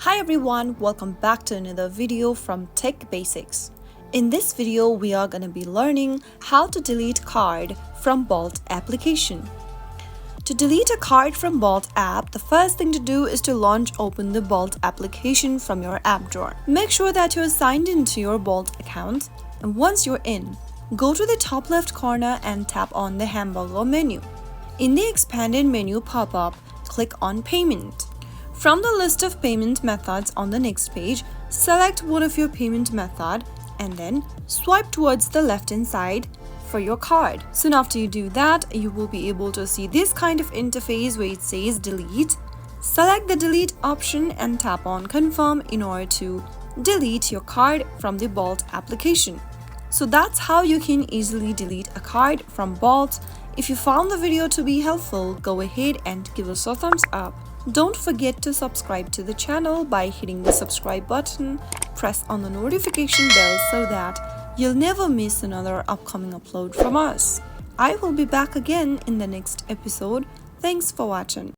Hi everyone, welcome back to another video from Tech Basics. In this video, we are going to be learning how to delete card from Bolt application. To delete a card from Bolt app, the first thing to do is to open the Bolt application from your app drawer. Make sure that you're signed into your Bolt account, and once you're in, go to the top left corner and tap on the hamburger menu. In the expanded menu pop-up, click on Payment. From the list of payment methods on the next page, select one of your payment method and then swipe towards the left-hand side for your card. Soon after you do that, you will be able to see this kind of interface where it says delete. Select the delete option and tap on confirm in order to delete your card from the Bolt application. So that's how you can easily delete a card from Bolt. If you found the video to be helpful, go ahead and give us a thumbs up. Don't forget to subscribe to the channel by hitting the subscribe button. Press on the notification bell so that you'll never miss another upcoming upload from us. I will be back again in the next episode. Thanks for watching.